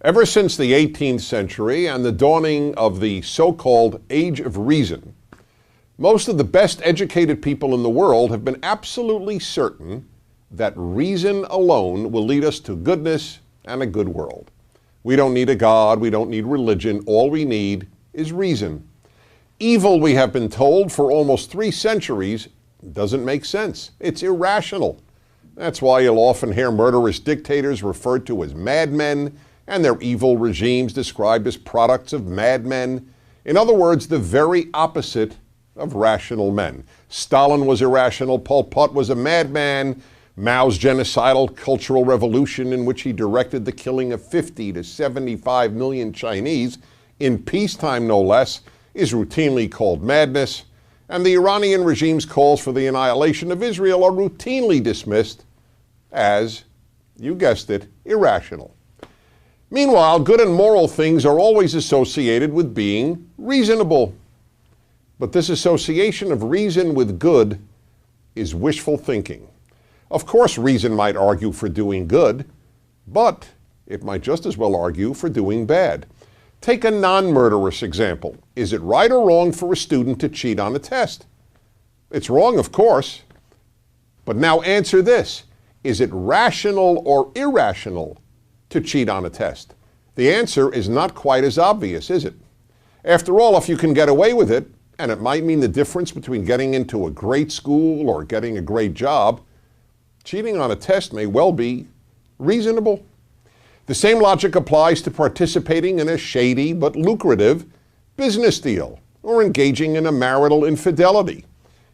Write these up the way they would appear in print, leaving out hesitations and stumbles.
Ever since the 18th century and the dawning of the so-called Age of Reason, most of the best educated people in the world have been absolutely certain that reason alone will lead us to goodness and a good world. We don't need a God, we don't need religion, all we need is reason. Evil, we have been told for almost 3 centuries, doesn't make sense. It's irrational. That's why you'll often hear murderous dictators referred to as madmen and their evil regimes described as products of madmen. In other words, the very opposite of rational men. Stalin was irrational, Pol Pot was a madman, Mao's genocidal cultural revolution in which he directed the killing of 50 to 75 million Chinese, in peacetime no less, is routinely called madness, and the Iranian regime's calls for the annihilation of Israel are routinely dismissed as, you guessed it, irrational. Meanwhile, good and moral things are always associated with being reasonable. But this association of reason with good is wishful thinking. Of course, reason might argue for doing good, but it might just as well argue for doing bad. Take a non-murderous example. Is it right or wrong for a student to cheat on a test? It's wrong, of course. But now answer this. Is it rational or irrational to cheat on a test? The answer is not quite as obvious, is it? After all, if you can get away with it, and it might mean the difference between getting into a great school or getting a great job, cheating on a test may well be reasonable. The same logic applies to participating in a shady but lucrative business deal or engaging in a marital infidelity.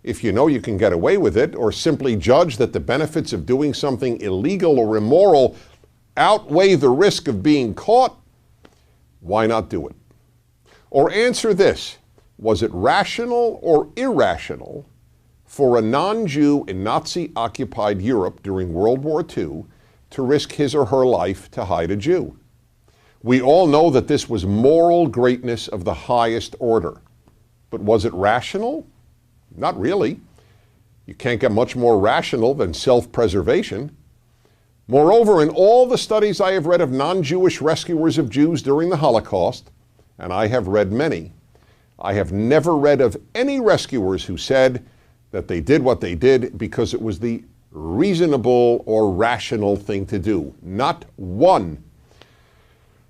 If you know you can get away with it, or simply judge that the benefits of doing something illegal or immoral outweigh the risk of being caught, why not do it? Or answer this: was it rational or irrational for a non-Jew in Nazi-occupied Europe during World War II to risk his or her life to hide a Jew? We all know that this was moral greatness of the highest order. But was it rational? Not really. You can't get much more rational than self-preservation. Moreover, in all the studies I have read of non-Jewish rescuers of Jews during the Holocaust, and I have read many, I have never read of any rescuers who said that they did what they did because it was the reasonable or rational thing to do. Not one.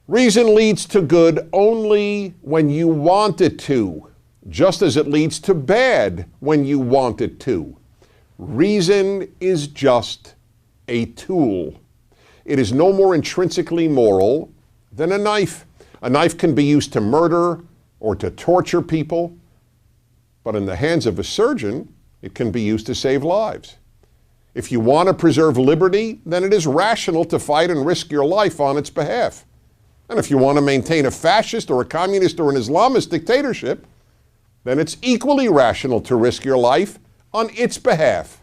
Reason leads to good only when you want it to, just as it leads to bad when you want it to. Reason is just a tool. It is no more intrinsically moral than a knife. A knife can be used to murder or to torture people, but in the hands of a surgeon, it can be used to save lives. If you want to preserve liberty, then it is rational to fight and risk your life on its behalf. And if you want to maintain a fascist or a communist or an Islamist dictatorship, then it's equally rational to risk your life on its behalf.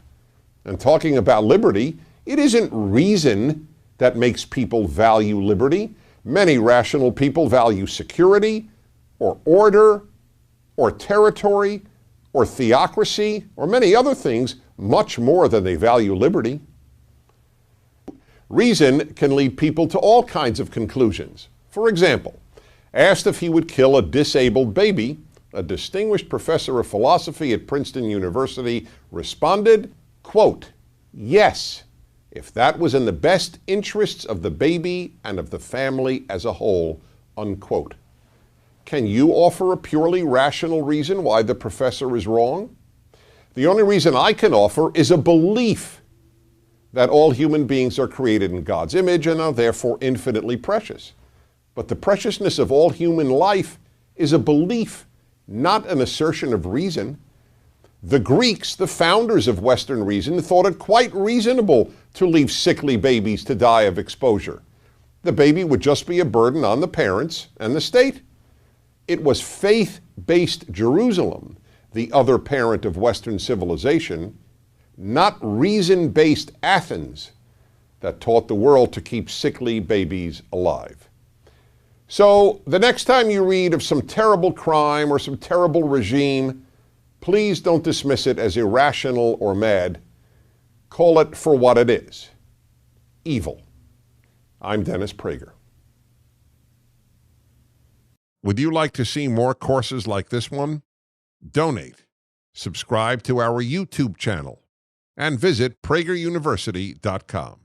And talking about liberty, it isn't reason that makes people value liberty. Many rational people value security, or order, or territory, or theocracy, or many other things much more than they value liberty. Reason can lead people to all kinds of conclusions. For example, asked if he would kill a disabled baby, a distinguished professor of philosophy at Princeton University responded, quote, "Yes, if that was in the best interests of the baby and of the family as a whole," unquote. Can you offer a purely rational reason why the professor is wrong? The only reason I can offer is a belief that all human beings are created in God's image and are therefore infinitely precious. But the preciousness of all human life is a belief, not an assertion of reason. The Greeks, the founders of Western reason, thought it quite reasonable to leave sickly babies to die of exposure. The baby would just be a burden on the parents and the state. It was faith-based Jerusalem, the other parent of Western civilization, not reason-based Athens, that taught the world to keep sickly babies alive. So the next time you read of some terrible crime or some terrible regime, please don't dismiss it as irrational or mad. Call it for what it is: evil. I'm Dennis Prager. Would you like to see more courses like this one? Donate, subscribe to our YouTube channel, and visit PragerUniversity.com.